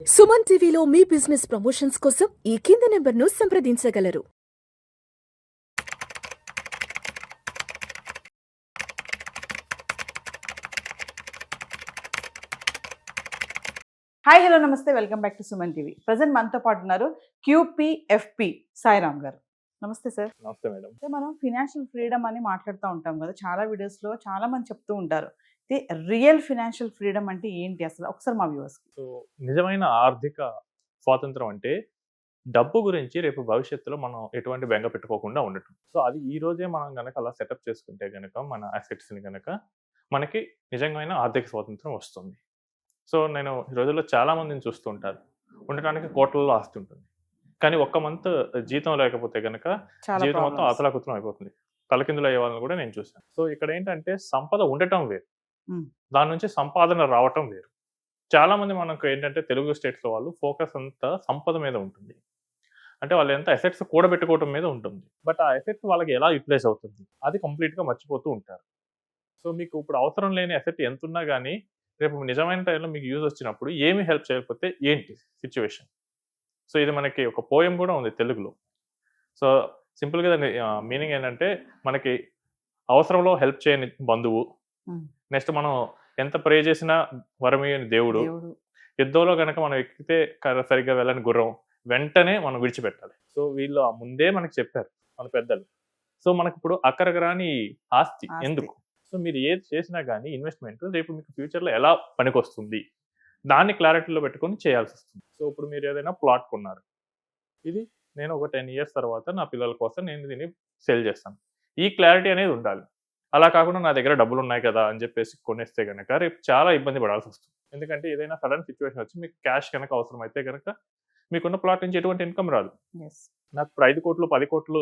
సుమన్ టీవీలో మీ business promotions కోసం ఈ కింది నెంబర్ను సంప్రదించగలరు. హాయ్ హలో నమస్తే welcome back to Suman TV. Present మనతో పాటు ఉన్నారు క్యూపీఎఫ్పి సాయిరామ్ గారు. నమస్తే సార్. నమస్తే మేడం. మనం ఫినాన్షియల్ ఫ్రీడమ్ అని మాట్లాడుతూ ఉంటాం కదా, చాలా వీడియోస్లో చాలా మంది చెప్తూ ఉంటారు. రియల్ ఫినాన్షియల్ ఫ్రీడమ్ అంటే ఏంటి అసలు, ఒకసారి మా వ్యూవర్స్. సో నిజమైన ఆర్థిక స్వాతంత్రం అంటే డబ్బు గురించి రేపు భవిష్యత్తులో మనం ఎటువంటి బెంగ పెట్టుకోకుండా ఉండటం. సో అది ఈ రోజే మనం గనక అలా సెటప్ చేసుకుంటే గనక మన అసెట్స్ని గనక మనకి నిజమైన ఆర్థిక స్వాతంత్రం వస్తుంది. సో నేను ఈ రోజుల్లో చాలా మందిని చూస్తూ ఉంటారు, ఉండటానికి కోట్లలో ఆస్తి ఉంటుంది, కానీ ఒక్క మంత్ జీతం లేకపోతే గనక జీవితం మొత్తం అతలాకుతలం అయిపోతుంది, తలకిందులు అయ్యే వాళ్ళని కూడా నేను చూశాను. సో ఇక్కడ ఏంటంటే సంపద ఉండటం వేరు, దాని నుంచి సంపాదన రావటం వేరు. చాలా మంది మనకు ఏంటంటే తెలుగు స్టేట్స్ లో వాళ్ళు ఫోకస్ అంతా సంపద మీద ఉంటుంది, అంటే వాళ్ళు ఎంత ఎసెట్స్ కూడబెట్టుకోవడం మీద ఉంటుంది, బట్ ఆ ఎసెట్స్ వాళ్ళకి ఎలా యూటిలైజ్ అవుతుంది అది కంప్లీట్ గా మర్చిపోతూ ఉంటారు. సో మీకు ఇప్పుడు అవసరం లేని ఎసెట్ ఎంత ఉన్నా కానీ రేపు నిజమైన టైంలో మీకు యూజ్ వచ్చినప్పుడు ఏమి హెల్ప్ చేయకపోతే ఏంటి సిచ్యువేషన్. సో ఇది మనకి ఒక పోయం కూడా ఉంది తెలుగులో. సో సింపుల్గా దాని మీనింగ్ ఏంటంటే మనకి అవసరంలో హెల్ప్ చేయని బంధువు, నెక్స్ట్ మనం ఎంత ప్రే చేసినా వరమయ్యని దేవుడు, యుద్ధంలో కనుక మనం ఎక్కితే సరిగ్గా వెళ్ళని గుర్రం, వెంటనే మనం విడిచిపెట్టాలి. సో వీళ్ళు ఆ ముందే మనకి చెప్పారు మన పెద్దలు. సో మనకి ఇప్పుడు అక్కడికి రాని ఆస్తి ఎందుకు. సో మీరు ఏది చేసినా కానీ ఇన్వెస్ట్మెంట్ రేపు మీకు ఫ్యూచర్లో ఎలా పనికొస్తుంది దాన్ని క్లారిటీలో పెట్టుకొని చేయాల్సి వస్తుంది. సో ఇప్పుడు మీరు ఏదైనా ప్లాట్ కొన్నారు, ఇది నేను ఒక 10 years తర్వాత నా పిల్లల కోసం నేను దీన్ని సెల్ చేస్తాను, ఈ క్లారిటీ అనేది ఉండాలి. అలా కాకుండా నా దగ్గర డబ్బులు ఉన్నాయి కదా అని చెప్పేసి కొనేస్తే కనుక రేపు చాలా ఇబ్బంది పడాల్సి వస్తుంది. ఎందుకంటే ఏదైనా సడన్ సిచ్యువేషన్ వచ్చి మీకు క్యాష్ కనుక అవసరం అయితే కనుక మీకున్న ప్లాట్ నుంచి ఎటువంటి ఇన్కమ్ రాదు. నాకు ఇప్పుడు 5 కోట్లు 10 కోట్లు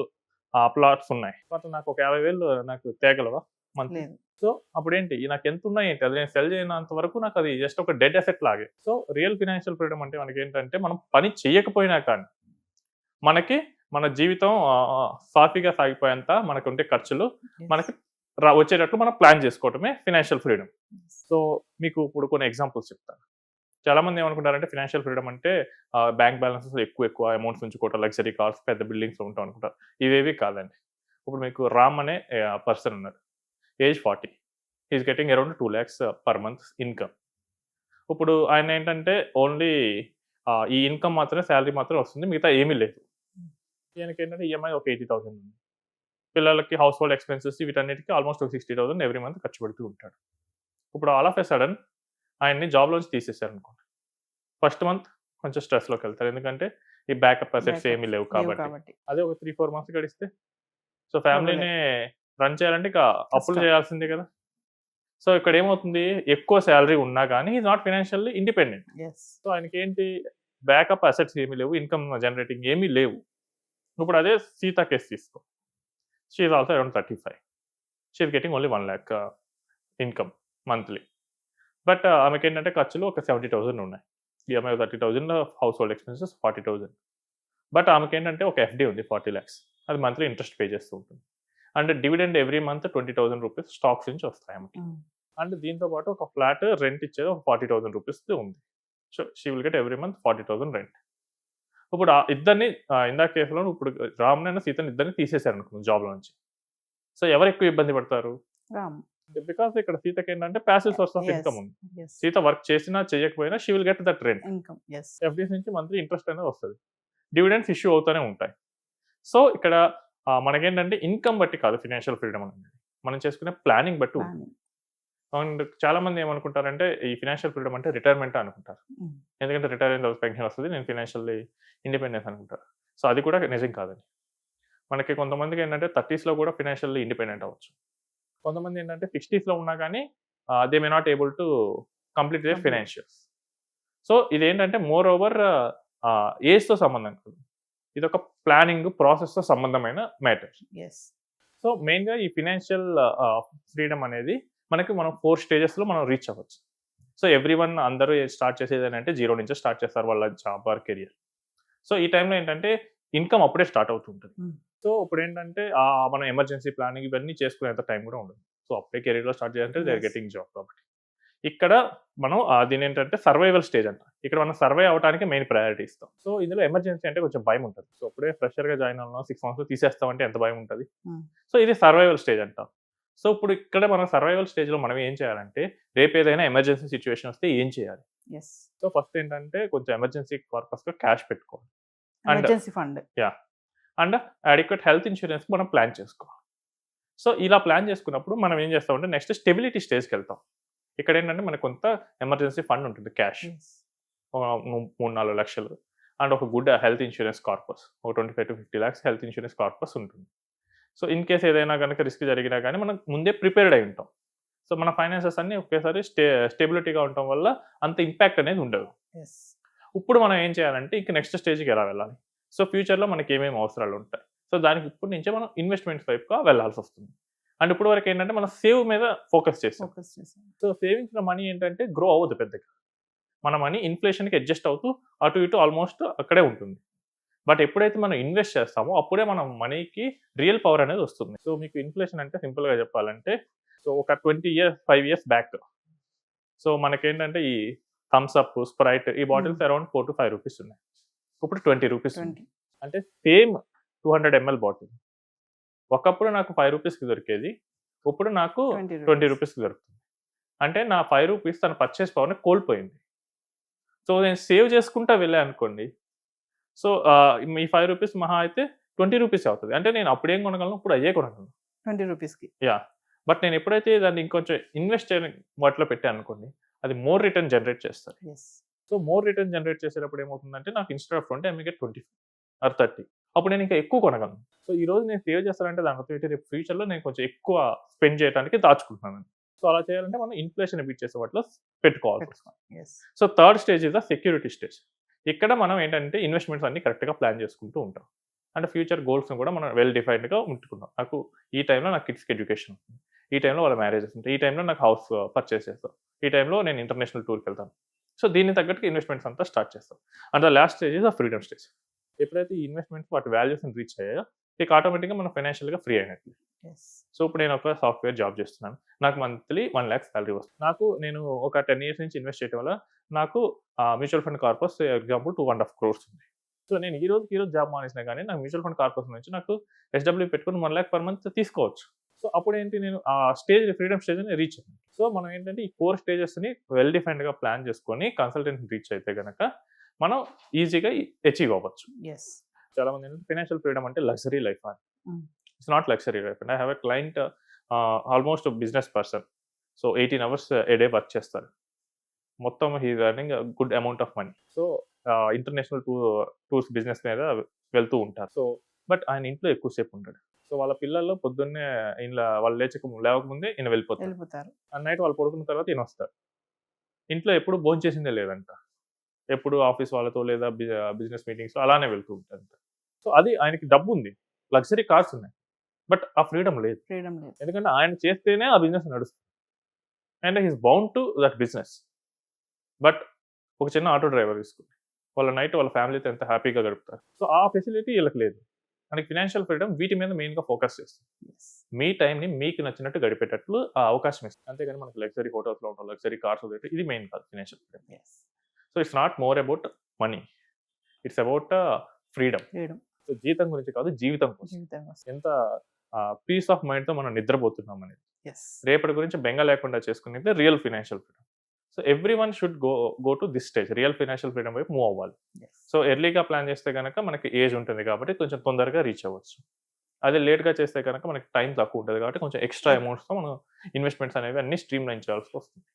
ప్లాట్స్ ఉన్నాయి, బట్ నాకు ఒక 50,000 నాకు తేగలవా మంత్లీ. సో అప్పుడు ఏంటి, నాకు ఎంత ఉన్నాయి ఏంటి, అది నేను సెల్ చేయనంత వరకు నాకు అది జస్ట్ ఒక డెడ్ అసెట్ లాగే. సో రియల్ ఫినాన్షియల్ ఫ్రీడమ్ అంటే మనకి ఏంటంటే మనం పని చేయకపోయినా కానీ మనకి మన జీవితం సాఫీగా సాగిపోయేంత మనకు ఉంటే ఖర్చులు మనకి వచ్చేటట్లు మనం ప్లాన్ చేసుకోవటమే ఫినాన్షియల్ ఫ్రీడమ్. సో మీకు ఇప్పుడు కొన్ని ఎగ్జాంపుల్స్ చెప్తాను. చాలా మంది ఏమనుకుంటారంటే ఫినాన్షియల్ ఫ్రీడమ్ అంటే బ్యాంక్ బ్యాలెన్సెస్ ఎక్కువ అమౌంట్స్ ఉంచుకోవటం, లగ్జరీ కార్స్, పెద్ద బిల్డింగ్స్ ఉంటాం అనుకుంటారు. ఇవేవి కాదండి. ఇప్పుడు మీకు రామ్ అనే పర్సన్ ఉన్నారు, age 40, is getting around 2 lakhs per month income. ఇప్పుడు ఆయన ఏంటంటే ఓన్లీ ఈ ఇన్కమ్ మాత్రమే, శాలరీ మాత్రమే వస్తుంది, మిగతా ఏమీ లేదు. ఈయనకి ఏంటంటే ఈఎంఐ ఒక 80,000 ఉంది, పిల్లలకి హౌస్ హోల్డ్ ఎక్స్పెన్సెస్ వీటన్నిటికీ ఆల్మోస్ట్ ఒక 60,000 ఎవ్రీ మంత్ ఖర్చు పెడుతూ ఉంటాడు. ఇప్పుడు ఆల్ ఆఫ్ ఎ సడన్ ఆయన్ని జాబ్లోంచి తీసేశారు అనుకోండి, ఫస్ట్ మంత్ కొంచెం స్ట్రెస్లోకి వెళ్తారు, ఎందుకంటే ఈ బ్యాకప్ అసెట్స్ ఏమీ లేవు కాబట్టి. అదే ఒక 3-4 months గడిస్తే సో ఫ్యామిలీని రన్ చేయాలంటే ఇక అప్పులు చేయాల్సిందే కదా. సో ఇక్కడ ఏమవుతుంది, ఎక్కువ శాలరీ ఉన్నా కానీ is not financially independent. So ఆయనకి ఏంటి, బ్యాకప్ అసెట్స్ ఏమీ లేవు, ఇన్కమ్ జనరేటింగ్ ఏమీ లేవు. ఇప్పుడు అదే సీత కేసు తీసుకో, she is also around 35, she is getting only 1 lakh income monthly, but ఆమెకి ఏంటంటే ఖర్చులు ఒక 70,000 ఉన్నాయి, EMI 30,000, house hold expenses 40,000, but ఆమెకి ఏంటంటే ఒక ఎఫ్డి ఉంది 40 lakhs, అది మంత్లీ ఇంట్రెస్ట్ పే చేస్తూ ఉంటుంది. And dividend every month 20,000 rupees stocks నుంచి వస్తాయి ఆమెకి. అండ్ దీంతో పాటు ఒక ఫ్లాట్ రెంట్ ఇచ్చేది ఒక 40,000 రూపీస్ ఉంది. So she will get every month 40,000 rent. ఇప్పుడు ఇద్దరిని ఇందాక కేసులో ఇప్పుడు రామ్నైనా సీతని ఇద్దరిని తీసేశారు అనుకున్నాం జాబ్లో నుంచి. సో ఎవరు ఎక్కువ ఇబ్బంది పడతారు, బికాస్ ఇక్కడ సీతకి ఏంటంటే ప్యాసివ్ సోర్స్ ఆఫ్ ఇన్కమ్ ఉంది. సీత వర్క్ చేసినా చేయకపోయినా she will get that rent, FDs నుంచి మంత్లీ ఇంట్రెస్ట్ అనేది వస్తుంది, డివిడెండ్స్ ఇష్యూ అవుతూనే ఉంటాయి. సో ఇక్కడ మనకేంటంటే ఇన్కమ్ బట్టి కాదు ఫినాన్షియల్ ఫ్రీడమ్ అనేది, మనం చేసుకునే ప్లానింగ్ బట్టి ఉంటుంది. అండ్ చాలా మంది ఏమనుకుంటారంటే ఈ ఫినాన్షియల్ ఫ్రీడమ్ అంటే రిటైర్మెంట్ అనుకుంటారు, ఎందుకంటే రిటైర్ అయిన తర్వాత పెన్షన్ వస్తుంది, నేను ఫినాన్షియల్లీ ఇండిపెండెన్స్ అనుకుంటారు. సో అది కూడా నిజం కాదండి. మనకి కొంతమందికి ఏంటంటే 30s లో కూడా ఫినాన్షియల్లీ ఇండిపెండెంట్ అవ్వచ్చు, కొంతమంది ఏంటంటే 60s లో ఉన్నా కానీ they may not able to complete there financials. So ఇదేంటంటే మోర్ ఓవర్ ఏజ్తో సంబంధం కాదు, ఇది ఒక ప్లానింగ్ ప్రాసెస్తో సంబంధమైన మ్యాటర్. సో మెయిన్గా ఈ ఫినాన్షియల్ ఫ్రీడమ్ అనేది మనకి మనం 4 stagesలో మనం రీచ్ అవ్వచ్చు. సో ఎవ్రీవన్ అందరూ స్టార్ట్ చేసేది ఏంటంటే 0 నుంచి స్టార్ట్ చేస్తారు వాళ్ళ జాబ్ ఆర్ కెరియర్. సో ఈ టైంలో ఏంటంటే ఇన్కమ్ అప్పుడే స్టార్ట్ అవుతుంటుంది. సో ఇప్పుడు ఏంటంటే మనం ఎమర్జెన్సీ ప్లానింగ్ ఇవన్నీ చేసుకునేంత టైం కూడా ఉండదు. సో అప్పుడే కెరీర్లో స్టార్ట్ చేయాలంటే దే ఆర్ గెటింగ్ జాబ్ కాబట్టి ఇక్కడ మనం దీని ఏంటంటే సర్వైవల్ స్టేజ్ అంట. ఇక్కడ మనం సర్వై అవడానికి మెయిన్ ప్రయారిటీ ఇస్తాం. సో ఇందులో ఎమర్జెన్సీ అంటే కొంచెం భయం ఉంటుంది. సో అప్పుడే ఫ్రెషర్‌గా జాయిన్ అవ్వడం 6 మంత్స్‌లో తీసేస్తామంటే ఎంత భయం ఉంటది. సో ఇది సర్వైవల్ స్టేజ్ అంటాం. సో ఇప్పుడు ఇక్కడ మనం సర్వైవల్ స్టేజ్‌లో మనం ఏం చేయాలంటే రేపు ఏదైనా ఎమర్జెన్సీ సిట్యుయేషన్ వస్తే ఏం చేయాలి? యెస్. సో ఫస్ట్ ఏంటంటే కొంచెం ఎమర్జెన్సీ పర్పస్‌గా క్యాష్ పెట్టుకోవాలి. Emergency fund. And adequate health ఇన్స్యూరెన్స్‌కి మనం ప్లాన్ చేసుకోవాలి. సో ఇలా ప్లాన్ చేసుకున్నప్పుడు మనం ఏం చేస్తామంటే నెక్స్ట్ స్టెబిలిటీ స్టేజ్‌కి వెళ్తాం. ఇక్కడ ఏంటంటే మనకు కొంత ఎమర్జెన్సీ ఫండ్ ఉంటుంది క్యాష్. యెస్. 3-4 లక్షలు అండ్ ఒక గుడ్ హెల్త్ ఇన్సూరెన్స్ కార్పస్ ఒక 25-50 lakhs హెల్త్ ఇన్సూరెన్స్ కార్పస్ ఉంటుంది. సో ఇన్ కేస్ ఏదైనా కనుక రిస్క్ జరిగినా కానీ మనం ముందే ప్రిపేర్డ్ అయి ఉంటాం. సో మన ఫైనాన్సెస్ అన్ని ఒకేసారి స్టేబిలిటీగా ఉండటం వల్ల అంత ఇంపాక్ట్ అనేది ఉండదు. యెస్. ఇప్పుడు మనం ఏం చేయాలంటే ఇంక నెక్స్ట్ స్టేజ్కి ఎలా వెళ్ళాలి? సో ఫ్యూచర్లో మనకి ఏమేమి అవసరాలు ఉంటాయి? సో దానికి ఇప్పటి నుంచే మనం ఇన్వెస్ట్మెంట్స్ వైపుగా వెళ్ళాల్సి వస్తుంది. అండ్ ఇప్పుడు వరకు ఏంటంటే మనం సేవ్ మీద ఫోకస్ చేస్తాం. సో సేవింగ్స్లో మనీ ఏంటంటే గ్రో అవ్వదు పెద్దగా. మన మనీ ఇన్ఫ్లేషన్కి అడ్జస్ట్ అవుతూ అటు ఇటు ఆల్మోస్ట్ అక్కడే ఉంటుంది. బట్ ఎప్పుడైతే మనం ఇన్వెస్ట్ చేస్తామో అప్పుడే మనం మనీకి రియల్ పవర్ అనేది వస్తుంది. సో మీకు ఇన్ఫ్లేషన్ అంటే సింపుల్గా చెప్పాలంటే సో ఒక 5 years బ్యాక్ సో మనకేంటంటే ఈ థమ్స్ అప్, స్ప్రైట్ ఈ బాటిల్స్ అరౌండ్ 4 to 5 రూపీస్ ఉన్నాయి. ఇప్పుడు 20 రూపీస్ ఉంది. అంటే సేమ్ 200 ml బాటిల్ ఒకప్పుడు నాకు 5 రూపీస్కి దొరికేది, ఇప్పుడు నాకు 20 రూపీస్కి దొరుకుతుంది. అంటే నా 5 రూపీస్ తన పర్చేస్ పవర్ని కోల్పోయింది. సో నేను సేవ్ చేసుకుంటా వెళ్ళా అనుకోండి, సో మీ 5 రూపీస్ మహా అయితే 20 రూపీస్ అవుతుంది. అంటే నేను అప్పుడేం కొనగలను, ఇప్పుడు అయ్యే కొనగలను 20 రూపీస్కి. బట్ నేను ఎప్పుడైతే దాన్ని ఇంకొంచెం ఇన్వెస్ట్ చేయడానికి వాటిలో పెట్టాను అనుకోండి, అది మోర్ రిటర్న్ జనరేట్ చేస్తారు. సో మోర్ రిటర్న్ జనరేట్ చేసేటప్పుడు ఏమవుతుందంటే నాకు ఇన్స్టెడ్ ఆఫ్ 20 ఐ కెట్ 20 or 30. అప్పుడు నేను ఇంకా ఎక్కువ కొనగలను. సో ఈ రోజు నేను సేవ్ చేస్తానంటే దాని రేపు ఫ్యూచర్లో నేను కొంచెం ఎక్కువ స్పెండ్ చేయడానికి దాచుకుంటున్నాను. సో అలా చేయాలంటే మనం ఇన్ఫ్లేషన్ బీట్ చేసే వాటిలో పెట్టుకోవాలి. So third stage is the security stage. ఇక్కడ మనం ఏంటంటే ఇన్వెస్ట్మెంట్స్ అన్ని కరెక్ట్గా ప్లాన్ చేసుకుంటూ ఉంటాం. అంటే ఫ్యూచర్ గోల్స్ని కూడా మనం వెల్ డిఫైన్డ్గా ఉంటున్నాం. నాకు ఈ టైంలో నాకు కిడ్స్కి ఎడ్యుకేషన్ ఉంటుంది, ఈ టైంలో వాళ్ళ మ్యారేజెస్ ఉంటాయి, ఈ టైంలో నాకు హౌస్ పర్చేస్ చేస్తాం, ఈ టైంలో నేను ఇంటర్నేషనల్ టూర్కి వెళ్తాను. సో దీన్ని తగ్గట్టుగా ఇన్వెస్ట్మెంట్స్ అంతా స్టార్ట్ చేస్తాం. And the last stage is the freedom stage. ఎప్పుడైతే ఈ ఇన్వెస్ట్మెంట్స్ వాటి వాల్యూస్ని రీచ్ అయ్యాయో ఇక ఆటోమేటిక్గా మనం ఫైనాన్షియల్గా ఫ్రీ అయినట్లు. సో ఇప్పుడు నేను ఒక సాఫ్ట్వేర్ జాబ్ చేస్తున్నాను, నాకు మంత్లీ 1 lakh శాలరీ వస్తుంది. నేను ఒక 10 years నుంచి ఇన్వెస్ట్ చేయడం వల్ల నాకు mutual fund corpus example 2.5 crores ఉంది. సో నేను ఈ రోజు జాబ్ మానేసినా కానీ నాకు మ్యూచువల్ ఫండ్ కార్పస్ నుంచి నాకు SW పెట్టుకుని 1 lakh per month తీసుకోవచ్చు. సో అప్పుడు ఏంటి, నేను ఆ స్టేజ్ ఫ్రీడమ్ స్టేజ్ని రీచ్ అయ్యాను. సో మనం ఏంటంటే ఈ 4 స్టేజెస్ని వెల్ డిఫైన్డ్గా ప్లాన్ చేసుకొని కన్సల్టెంట్ రీచ్ అయితే కనుక మనం ఈజీగా అచీవ్ అవ్వచ్చు. చాలా మంది ఏంటంటే ఫైనాన్షియల్ ఫ్రీడమ్ అంటే లగ్జరీ లైఫ్ అని. It's not luxury life. And I have a client almost business person. So 18 hours a day work చేస్తారు. మొత్తం he is earning good amount of money. So international tours business మీద వెళ్తూ ఉంటారు. So but ఆయన ఇంట్లో ఎక్కువసేపు ఉంటాడు. సో వాళ్ళ పిల్లల్లో పొద్దున్నే వాళ్ళు లేవకముందే ఈయన వెళ్ళిపోతారు. నైట్ వాళ్ళు పడుకున్న తర్వాత ఈయన వస్తారు. ఇంట్లో ఎప్పుడు భోజనం చేసిందే లేదంట. ఎప్పుడు ఆఫీస్ వాళ్ళతో లేదా బిజినెస్ మీటింగ్స్ అలానే వెళ్తూ ఉంటారు. సో అది ఆయనకి డబ్బు ఉంది, లగ్జరీ కార్స్ ఉన్నాయి, బట్ ఆ ఫ్రీడమ్ లేదు. ఎందుకంటే ఆయన చేస్తేనే ఆ బిజినెస్ నడుస్తుంది and he's bound to that business. But ఒక చిన్న ఆటో డ్రైవర్ తీసుకుంటే వాళ్ళ నైట్ వాళ్ళ ఫ్యామిలీతో ఎంత హ్యాపీగా గడుపుతారు. సో ఆ ఫెసిలిటీ వీళ్ళకి లేదు. మనకి ఫినాన్షియల్ ఫ్రీడమ్ వీటి మీద మెయిన్గా ఫోకస్ చేస్తుంది. మీ టైంని మీకు నచ్చినట్టు గడిపేటట్లు ఆ అవకాశం ఇస్తుంది. అంతేగాని మనకి లగ్జరీ హోటల్స్లో ఉంటాం, లగ్జరీ కార్స్ ఇది మెయిన్ కాదు financial freedom. So it's not more about money, it's about freedom. So జీతం గురించి కాదు, జీవితం కోసం ఎంత పీస్ ఆఫ్ మైండ్తో మనం నిద్రపోతున్నాం అనేది, రేపటి గురించి బెంగ లేకుండా చేసుకునేది real financial freedom. So every one should go to this stage, real financial freedom వైపు మూవ్ అవ్వాలి. సో ఎర్లీగా ప్లాన్ చేస్తే కనుక మనకి ఏజ్ ఉంటుంది కాబట్టి కొంచెం తొందరగా రీచ్ అవ్వచ్చు. అదే లేట్గా చేస్తే కనుక మనకి టైం తక్కువ ఉంటుంది కాబట్టి కొంచెం ఎక్స్ట్రా అమౌంట్స్తో మనం ఇన్వెస్ట్మెంట్స్ అనేవి అన్ని స్ట్రీమ్ లైన్ చేయాల్సి వస్తుంది.